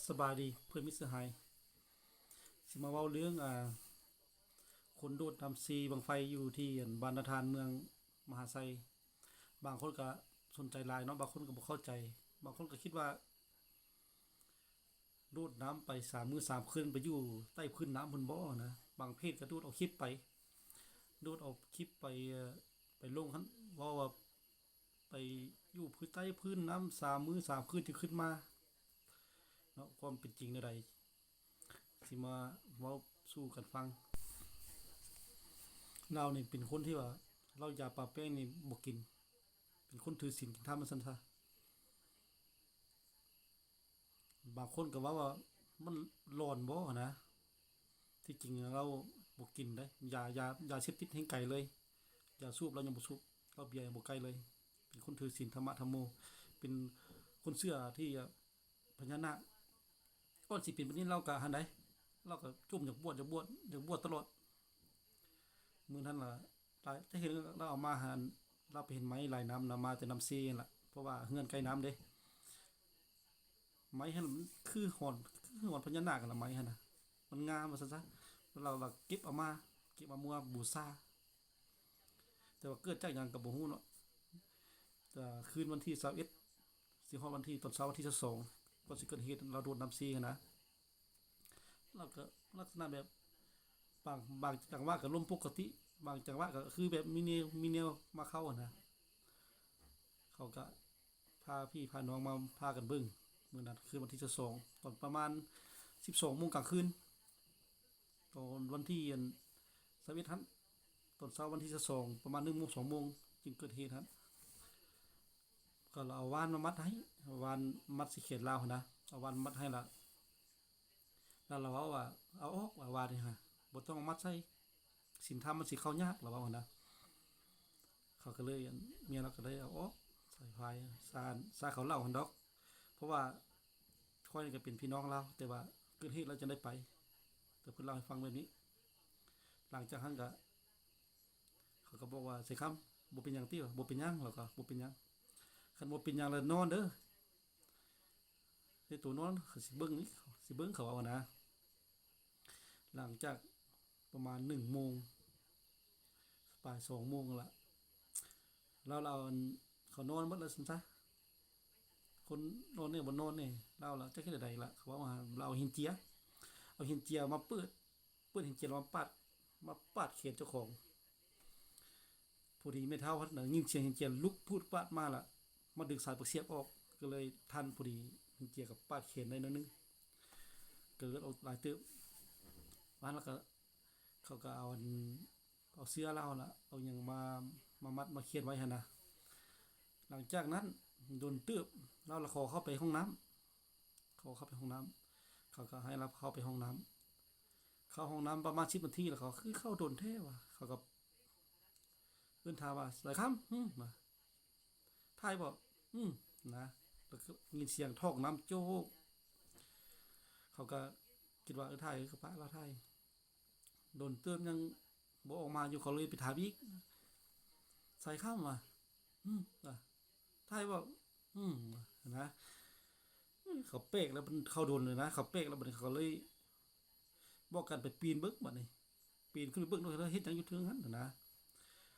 สบายดีเพื่อนมิตรสหายสิมาเว้าเรื่องคนโดดทำซีบังไฟอยู่ที่บานนาธานเมืองมหาไซบางคนก็สนใจหลายเนาะบางคนก็บ่เข้าใจบางคนก็คิดว่าโดดน้ำไป3 มื้อ 3 คืนไปอยู่ใต้พื้นน้ำพุ่นบ่นะบางเพจก็โดดเอาคลิปไปโดดเอาคลิปไปไปลงคั่นว่าไปอยู่พื้นใต้พื้นน้ำ3 มื้อ 3 คืนที่ขึ้นมาเนาะความเป็นจริงใดสิมาเว้าสู่กันฟัง เรานี่เป็นคนที่ว่าเรายาปลาแป้งนี่บ่กินเป็นคนถือศีลกินธรรมว่าซั่นซะบางคนก็ว่ามันร้อนบ่นะที่จริงเราบ่กินได้ยาเสพติดแห่งไกลเลยยาสูบเรายังบ่สูบเราเบียร์ยังบ่ใกล้เลยเป็นคนถือศีลธรรมะธัมโมเป็นคนเชื่อที่พญานาคก่อนสิเป็นแบบนี้เราก็หันใดเราก็จุ่มอยากบวชตลอดมื้อนั้นล่ะหลายจะเห็นเราเอามาหันเราไปเห็นไม้ลายน้ำนำมาแต่น้ำซีนั่นล่ะเพราะว่าเฮือนใกล้น้ำเด้ไม้หั่นมันคือหอนพญานาคนั่นล่ะไม้หั่นน่ะมันงามว่าซั่นซะแล้วเราเก็บเอามาบูชาแต่ว่าเกิดจากหยังก็บ่ฮู้เนาะแต่คืนวันที่21สิฮอดวันที่ตอนเช้าวันที่22ก่อนสิเกิดเหตุเราโดนน้ำซีหั้นนะเราก็ลักษณะแบบบางจังหวะก็ลมปกติบางจังหวะก็คือแบบมีแนวมาเข้าหั้นนะเขาก็พาพี่พาน้องมาพากันเบิ่งมื้อนั้นคือวันที่22ตอนประมาณ12โมงกลางคืนตอนวันที่21หั่นตอนเช้าวันที่22ประมาณ1โมง2โมงจึงเกิดเหตุหั่นก็เราเอาว่านมามัดให้ว่านมัดสิเขียนลาวหั้นนะเอาว่านมัดให้ละแล้วเราเว้าว่าเอาออกว่าว่านนี่ฮะบ่ต้องเอามัดใส่ศีลธรรมมันสิเข้ายากเราเว้าหั้นนะเขาก็เลยเมียเราก็เลยเอาออกใส่พายซาเขาเล่าหั่นดอกเพราะว่าข้อยนี่ก็เป็นพี่น้องเราแต่ว่าเกิดเหตุเราจะได้ไปแต่เพิ่นเล่าให้ฟังแบบนี้หลังจากนั้นก็เขาก็บอกว่าใส่คำบ่เป็นหยังติว่าบ่เป็นหยังเราก็บ่เป็นหยังคันบ่เป็นหยังแล้วนอนเด้อให้ตัวนอนเขาสิเบิ่งเขาเอานะหลังจากประมาณ1โมงบ่าย2โมงล่ะแล้วเราเขานอนหมดแล้วซั่นซะคนนอนเนี่ยบ่นอนนี่เราล่ะจักเฮ็ดจั่งใดล่ะเขาว่าเราเอาหินเจียมาเปิดหินเจียแล้วมาปาดแขนเจ้าของพอดีแม่เฒ่านั้นน่ะยินเสียงหินเจียลุกพรูดปาดมาล่ะมาดึงสายปักเสียบออกก็เลยทันพอดีหินเจียก็ปาดแขนได้หน่อยนึงเกิดเอาหลายเติบว่าแล้วก็เขาก็เอาเสื้อเราล่ะเอาหยังมามัดมาเขียนไว้หั่นน่ะหลังจากนั้นโดนเติบเราละขอเข้าไปห้องน้ำเขาเข้าไปห้องน้ำเขาก็ให้เราเข้าไปห้องน้ำเข้าห้องน้ำประมาณ10 นาทีแล้วเขาคือเข้าโดนแท้ว่ะเขาก็เอิ้นถามว่าไสคำมาถ่ายบ่นะแล้วก็ยินเสียงทอกน้ำโจ๊กเขาก็คิดว่าถ่ายก็ปะเราถ่ายโดนเติมยังบ่ออกมาอยู่เขาเลยไปถามอีกใส่ข้ามว่ะอ่ะถ่ายบ่นะเขาเป๊กแล้วมันเข้าโดนเลยนะเขาเป๊กแล้วบัดนี้เขาเลยบอกกันไปปีนเบิ่งบัดนี้ปีนขึ้นไปเบิ่งด้วยแล้วเฮ็ดหยังอยู่เทิงหั้นนะ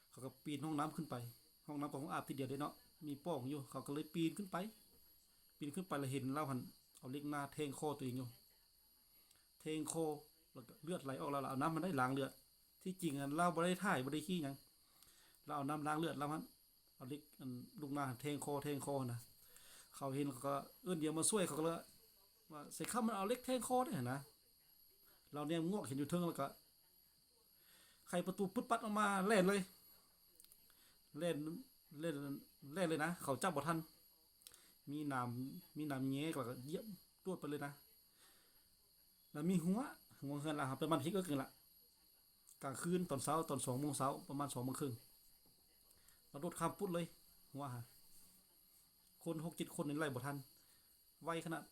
เขาก็ปีนห้องน้ำขึ้นไปห้องน้ำกับห้องอาบทีเดียวเด้เนาะมีปล่องอยู่เขาก็เลยปีนขึ้นไปแล้วเห็นเราหั่นเอาเหล็กหน้าแทงคอตัวเองอยู่แทงคอแล้วก็เลือดไหลออกแล้วเอาน้ำมันได้ล้างเลือดที่จริงเราบ่ได้ถ่ายบ่ได้ขี้หยังเราเอาน้ำล้างเลือดเรามันเอาเหล็กลูกหน้าแทงคอนะเขาเห็นเขาก็เอิ้นเดี๋ยวมาช่วยเขาก็เลยว่าใส่คำมันเอาเหล็กแทงคอได้นะเราเนี่ยงอกเห็นอยู่เทิงแล้วก็ไขประตูปึ๊ดปัดออกมาแล่นเลยเล่นเล่นเล่นเลยนะเขาจับบ่ทันมีน้ำแยกแล้วก็เหยียบตวดไปเลยนะแล้วมีหัวเฮือนล่ะครับเป็นมันพริกก็คือล่ะกลางคืนตอนเช้าตอน2โมงเช้าประมาณ2โมงครึ่งเราโดดข้ามปุ๊ดเลยหัวคน6-7คนนี่ไล่บ่ทันไวขนาด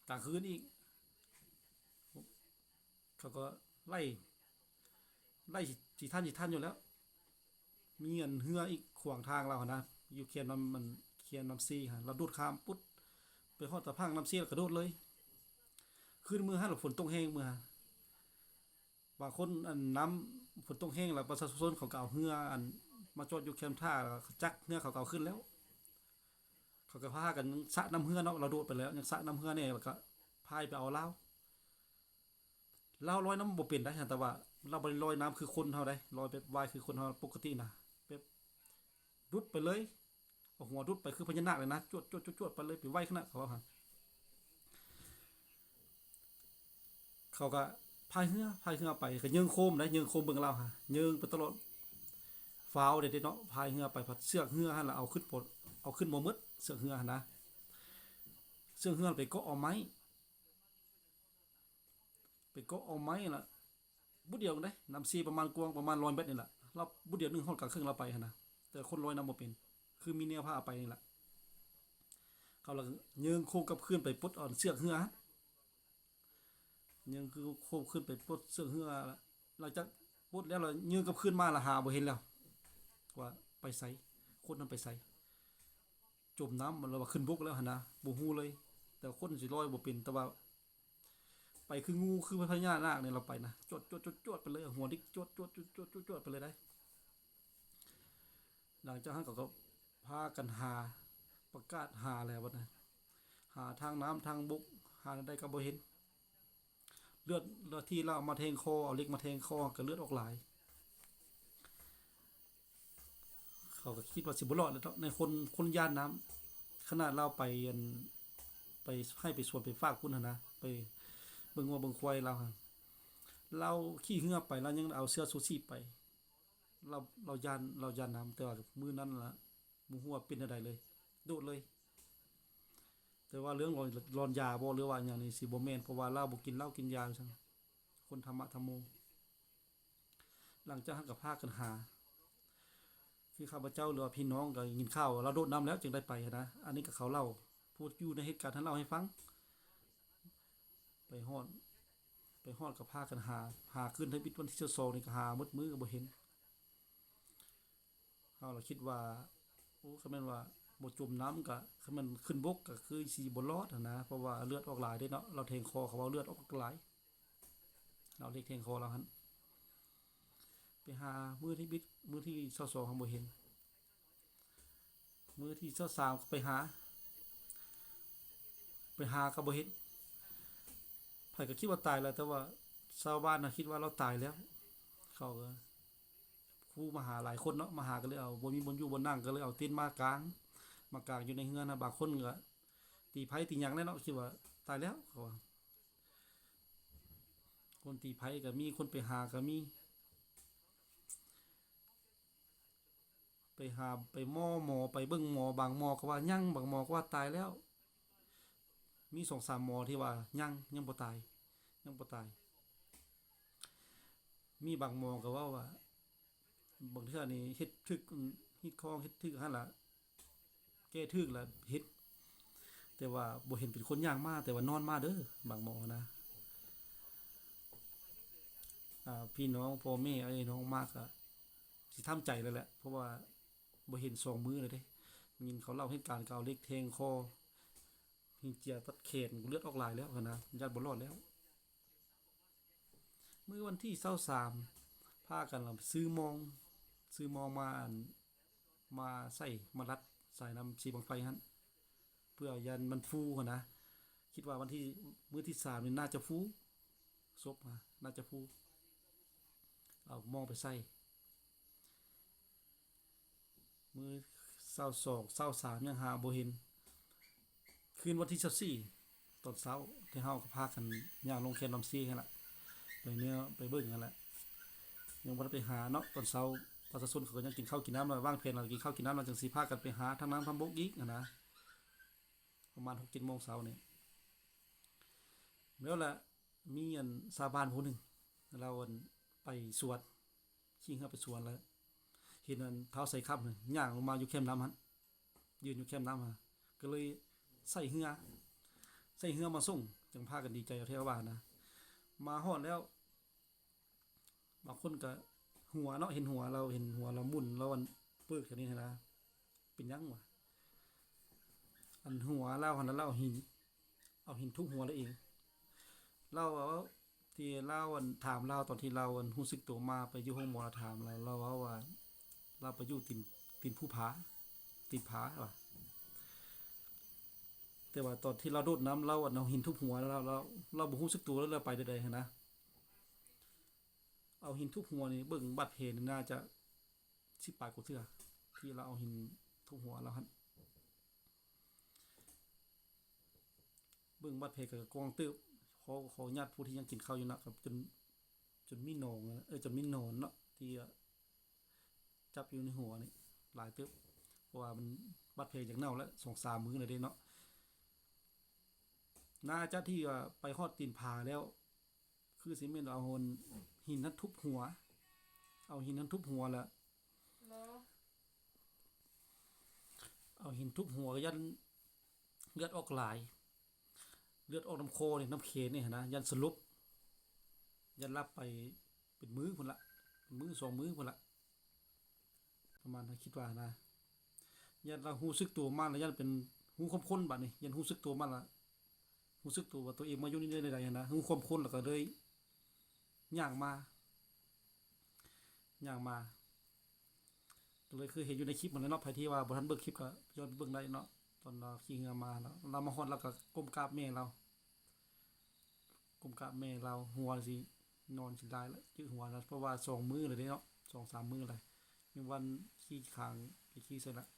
กลางคืนอีกเขาก็ไล่สิทันอยู่แล้วมีเหืออีกขวางทางเราหั่นนะอยู่เขียนมันเขียนน้ำซีหั่นเราโดดข้ามปุ๊ด ไปฮอดตะพังน้ำเสียแล้วกระโดดเลยขึ้นมือหันแล้วฝนตกแห้งมือบางคนอันน้ำฝนตกแห้งแล้วประชาชนเขาก็เอาเรืออันมาจอดอยู่แคมป์ท่าแล้วก็จักเรือเขาก็เอาขึ้นแล้วเขาก็พากันสระน้ำเรือเนาะเราโดดไปแล้วยังสระน้ำเรือเนี่ยแล้วก็พายไปเอาเหล้าลอยน้ำบ่เป็นได้แต่ว่าเราบ่ได้ลอยน้ำคือคนเฮาได้ลอยแบบว่ายคือคนเฮาปกตินะแบบรุดไปเลยเอาหัวรุดไปคือพญานาคเลยนะจวดไปเลยไปไว้ข้างหน้าเขาว่าหั่นเขาก็พายเรือไปก็ยิงโคมได้ยิงโคมเบิ่งเราฮะยิงไปตลอดฟ้าวได้เนาะพายเรือไปพัดเสือกเรือหั่นล่ะเอาขึ้นปลดเอาขึ้นบ่หมดเสือกเรือหั่นนะเสือกเรือไปเกาะเอาไม้ไปเกาะเอาไม้ล่ะบุดเดียวกันเด้น้ำซีประมาณกวางประมาณ100 เมตรนี่แหละเราบุดเดียวนึงฮอดกลางครึ่งเราไปหั่นนะแต่คนลอยน้ำบ่เป็นคือมีแนวพาไปนี่แหละเขาละยิงโคมกับขึ้นไปปลดเอาเสือกเรือยิงคือโคมขึ้นไปปลดเสือกเรือหลังจากปลดแล้วเรายิงกับขึ้นมาละหาบ่เห็นแล้วว่าไปไสคนนั้นไปไสจมน้ำมันเราว่าขึ้นบกแล้วหั่นนะบ่ฮู้เลยแต่คนสิลอยบ่เป็นแต่ว่าไปคืองูคือพญานาคเนี่ยเราไปนะจวดไปเลยหัวดิกจวดไปเลยได้หลังจากนั้นก็พากันหาประกาศหาแล้วบัดนะหาทางน้ำทางบกหาได้ก็บ่เห็นเลือดที่เราเอามาแทงคอเอาเหล็กมาแทงคอก็เลือดออกหลายเขาก็คิดว่าสิบ่รอดแล้วเนาะในคนย่านน้ำขนาดเราไปอันไปให้ไปสวนไปฝากคุณหั่นนะไปเบิ่งวัวเบิ่งควายเราขี่เรือไปเรายังเอาเสื้อชูชีพไปเราย่านน้ำแต่ว่ามื้อนั้นล่ะบ่ฮู้ว่าเป็นจั่งใดเลยโดดเลยแต่ว่าเรื่องร้อนยาบ่หรือว่าหยังนี่สิบ่แม่นเพราะว่าเราบ่กินเหล้ากินยาจังคนธรรมะธรรมโมหลังจากนั้นก็พากันหาคือข้าพเจ้าหรือว่าพี่น้องก็กินข้าวเราโดดน้ำแล้วจึงได้ไปนะอันนี้ก็เขาเล่าพูดอยู่ในเหตุการณ์ท่านเล่าให้ฟังไปฮอดก็พากันหาขึ้นทวิตวันที่22นี่ก็หาหมดมื้อก็บ่เห็นเฮาล่ะคิดว่าโอ้คันแม่นว่าบ่จมน้ำก็คันมันขึ้นบกก็คือสิบ่รอดหั้นนะเพราะว่าเลือดออกหลายเด้เนาะเราแทงคอเขาว่าเลือดออกหลายเราเรียกแทงคอเราหั่นไปหามื้อที่22เฮาบ่เห็นมื้อที่23ก็ไปหาก็บ่เห็นไผก็คิดว่าตายแล้วแต่ว่าชาวบ้านน่ะคิดว่าเราตายแล้วเขาก็ครูมาหาหลายคนเนาะมาหาก็เลยเอาบ่มีบนอยู่บนนั่งก็เลยเอาเต็นท์มากางอยู่ในเรือนนะบางคนก็ตีไผตีหยังแน่เนาะคิดว่าตายแล้วเขาว่าคนตีไผก็มีคนไปหาก็มีไปหาไปหมอไปเบิ่งหมอบางหมอก็ว่ายังบางหมอก็ว่าตายแล้วมี2-3หมอที่ว่ายังบ่ตายยังบ่ตายมีบางหมอก็ว่าบางเทื่อนี่เฮ็ดถึกฮิตคองเฮ็ดถึกหั่นล่ะแก้ถึกแล้วเฮ็ดแต่ว่าบ่เห็นเป็นคนย่างมาแต่ว่านอนมาเด้อบางหมอนะพี่น้องพ่อแม่ไอ้น้องมากก็สิทำใจแล้วแหละเพราะว่าบ่เห็น2 มื้อเลยเด้ยินเขาเล่าเหตุการณ์ก็เอาเหล็กแทงคอหินเจียตัดแขนเลือดออกหลายแล้วหั้นนะญาติบ่รอดแล้วมื้อวันที่23พากันซื้อมองมามาใส่มารัดสายน้ำสีบังไฟหั่นเพื่อยันมันฟูหั้นนะคิดว่าวันที่มื้อที่3นี่น่าจะฟูศพน่าจะฟูเอามองไปใส่มื้อ22 23ยังหาบ่เห็นคืนวันที่24ตอนเช้าที่เฮาก็พากันย่างลงแคมป์ลำซีหั่นล่ะไปเนี่ยไปเบิ่งนั่นแหละยังบ่ได้ไปหาเนาะตอนเช้าประชาชนเขาก็ยังกินข้าวกินน้ำแล้ววางแผนแล้วกินข้าวกินน้ำแล้วจังสิพากันไปหาทางน้ำทางบกอีกนะประมาณ6-7โมงเช้านี่แล้วแหละมีอันชาวบ้านผู้หนึงเราอันไปสวนขี่เรือไปสวนแล้วเห็นอันเท้าใส่ค่ำนั่นย่างลงมาอยู่แคมป์น้ำหั่นยืนอยู่แคมป์น้ำก็เลยใส่เรือมาส่งจังพากันดีใจเอาแถวบ้านนะมาฮอดแล้วบางคนก็หัวเนาะเห็นหัวเราหมุนแล้วมันปึกแค่นี้นะเป็นหยังวะ อันหัวเราหันแล้วเราเอาหินทุบหัวเราเองเราว่าที่เราอันถามเราตอนที่เราอันรู้สึกตัวมาไปอยู่ห้องหมอเราถามเราว่าเราไปอยู่ตีนผู้ผาตีนผาว่ะแต่ว่าตอนที่เราโดดน้ำเราอันเอาหินทุบหัวแล้วเราบ่รู้สึกตัวแล้วเราไปได้ๆนะเอาหินทุบหัวนี่เบิ่งบาดแผลนี่น่าจะ10 ปลายกว่าเทื่อที่เราเอาหินทุบหัวเราหั่นเบิ่งบาดแผลก็กองตึบขอญาติผู้ที่ยังกินข้าวอยู่นะครับจนมีหนองจนมีหนอนเนาะที่จับอยู่ในหัวนี่หลายตึบเพราะว่ามันบาดแผลจากเน่าแล้ว2-3 มื้อเลยเด้เนาะน่าจะที่ว่าไปฮอดตีนผาแล้วคือสิแม่นเอาหินนั้นทุบหัวเอาหินนั้นทุบหัวแล้วเอาหินทุบหัวก็ยันเลือดออกหลายเลือดออกน้ำโคนี่น้ำเคนนี่นะยันสลบยันรับไปเป็นมื้อพุ่นละเป็นมื้อ2 มื้อพุ่นละประมาณนั้นคิดว่านะยันเรารู้สึกตัวมาแล้วยันเป็นหูความคนบัดนี้ยันรู้สึกตัวมาละรู้สึกตัวว่าตัวเองมาอยู่นี่ได้ใดๆนะหูความคนแล้วก็เลยย่างมาย่างมาก็เลยคือเห็นอยู่ในคลิปมันเนาะไผที่ว่าบ่ทันเบิ่งคลิปก็ย้อนเบิ่งได้เนาะตอนเราขี่เรือมาแล้วเรามาฮอดแล้วก็ก้มกราบแม่เราก้มกราบแม่เราหัวสินอนสิได้แล้วยืดหัวแล้วเพราะว่า2 มื้อเลยเด้เนาะ2-3 มื้อเลยมีวันขี้คางไปขี้เสร็จแล้ว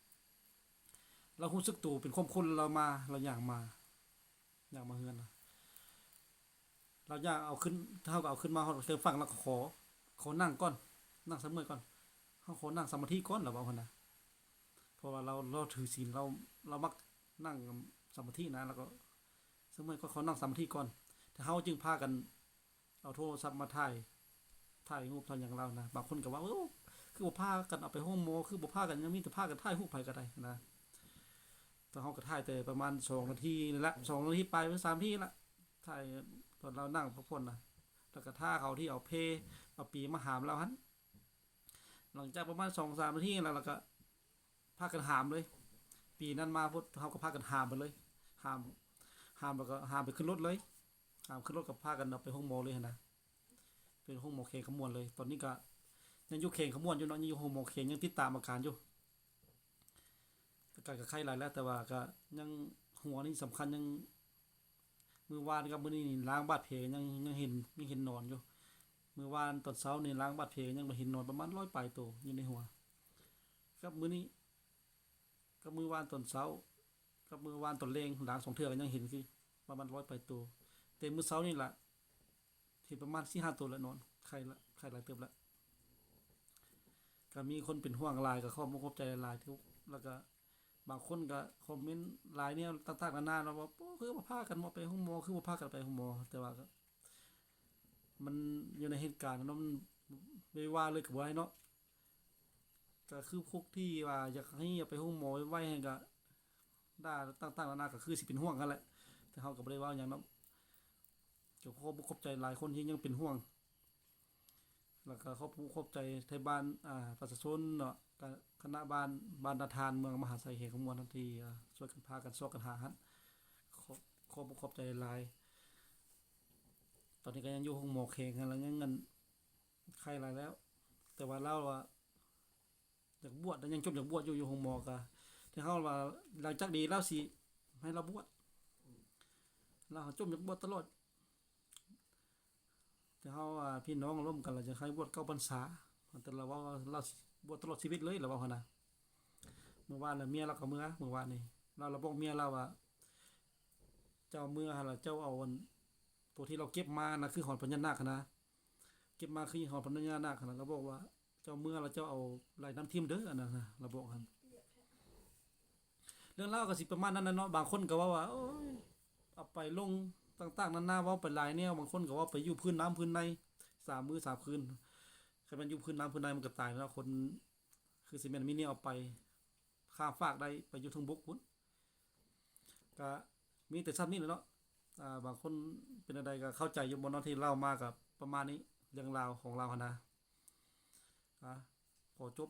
เรารู้สึกตัวเป็นความคนเรามาเราย่างมาเฮือนเราย่างเอาขึ้นเฮาก็เอาขึ้นมาฮอดเทิงฝั่งแล้วก็ขอนั่งก่อนนั่งสักมื้อก่อนเฮาขอนั่งสมาธิก่อนแล้วว่าซั่นน่ะเพราะว่าเราถือศีลเรามักนั่งสมาธินะแล้วก็สักมื้อก็ขอนั่งสมาธิก่อนแต่เฮาจึงพากันเอาโทรศัพท์มาถ่ายรูปถ่ายหยังเรานะบางคนก็ว่าคือบ่พากันเอาไปห้องหมอคือบ่พากันยังมีแต่พากันถ่ายรูปไผก็ได้นะแต่เฮาก็ถ่ายแต่ประมาณ2 นาทีนี่แหละ2 นาทีไปหรือ3 นาทีละถ่ายตอนเรานั่งพักผ่อนนะแล้วก็ท่าเขาที่เอาเอาปีมาหามเราหั่นหลังจากประมาณ2-3 นาทีแล้วเราก็พากันหามเลยปีนั้นมาพุ่นเฮาก็พากันหามไปเลยหามแล้วก็หามไปขึ้นรถเลยหามขึ้นรถก็พากันเอาไปห้องหมอเลยหั่นนะเป็นห้องหมอเขงขมวนเลยตอนนี้ก็ยังอยู่เขงขมวนอยู่เนาะยังอยู่ห้องหมอเขงยังติดตามอาการอยู่อาการก็ไข้หลายแล้วแต่ว่าก็ยังหัวนี่สำคัญยังมื้อวานกับมื้อนี้นี่ล้างบาดแผลยังเห็นนอนอยู่มื้อวานตอนเช้านี่ล้างบาดแผลยังบ่เห็นนอนประมาณ100 ปลายโตอยู่ในหัวกับมื้อนี้กับมื้อวานตอนเช้ากับมื้อวานตอนแลงล้าง2 เทื่อก็ยังเห็นคือประมาณ100 ปลายโตแต่มื้อเช้านี่ล่ะเห็นประมาณ4-5 โตแล้วนอนไข้หลายเติบแล้วก็มีคนเป็นห่วงหลายก็ขอบอกขอบใจหลายๆทุกแล้วก็บางคนก็คอมเมนต์หลายแนวต่างๆนานาเนาะว่าคือบ่พากันบ่ไปห้องหมอคือบ่พากันไปห้องหมอแต่ว่าก็มันอยู่ในเหตุการณ์เนาะมันไม่ว่าเลยก็บ่ได้เนาะก็คือพวกที่ว่าอยากให้ไปห้องหมอไว้ให้ก็ด่าต่างๆนานาก็คือสิเป็นห่วงกันแหละแต่เฮาก็บ่ได้ว่าหยังเนาะก็ขอบอกขอบใจหลายคนที่ยังเป็นห่วงแล้วก็ขอบใจไทบ้านประชาชนเนาะก็คณะบ้านนาทานเมืองมหาไสเขตขมวนทันทีช่วยกันพากันซอกกันหาหั่นขอบอกขอบใจหลายตอนนี้ก็ยังอยู่ห้องหมอเขงกันแล้วยังเงินไข้หลายแล้ว แต่ว่าเราว่าอยากบวชยังจบอยากบวชอยู่ห้องหมอก็แต่เฮาว่าหลังจากนี้เราสิให้เราบวชเราจบอยากบวชตลอดแต่เฮาพี่น้องร่วมกันเราจะให้บวช9 พรรษาแต่เราว่าเราบวชตลอดชีวิตเลยเราว่าหั่นน่ะเมื่อวานน่ะเมียเราก็เมื่อวานนี่เราบอกเมียเราว่าเจ้าเมื่อหั่นล่ะเจ้าเอาอันตัวที่เราเก็บมานะคือหอนพญานาคนะเก็บมาคือหอนพญานาคนะเราบอกว่าเจ้าเมื่อแล้วเจ้าเอาไหลน้ำทิ่มเด้ออันนั้นนะเราบอกหั่นเรื่องเล่าก็สิประมาณนั้นน่ะเนาะบางคนก็ว่าโอ้ยเอาไปลงต่างๆนานาเว้าไปหลายแนวบางคนก็ว่าไปอยู่พื้นน้ำพื้นใน3 มื้อ 3 คืนคันมันอยู่พื้นน้ำพื้นในมันก็ตายแล้วคนคือสิแม่นมีแนวเอาไปข้ามฟากได้ไปอยู่เทิงบกพุ่นก็มีแต่ซ้ำนี้แหละเนาะบางคนเป็นอะไรก็เข้าใจอยู่บ่เนาะที่เล่ามาก็ประมาณนี้เรื่องราวของเราหั่นนะขอจบ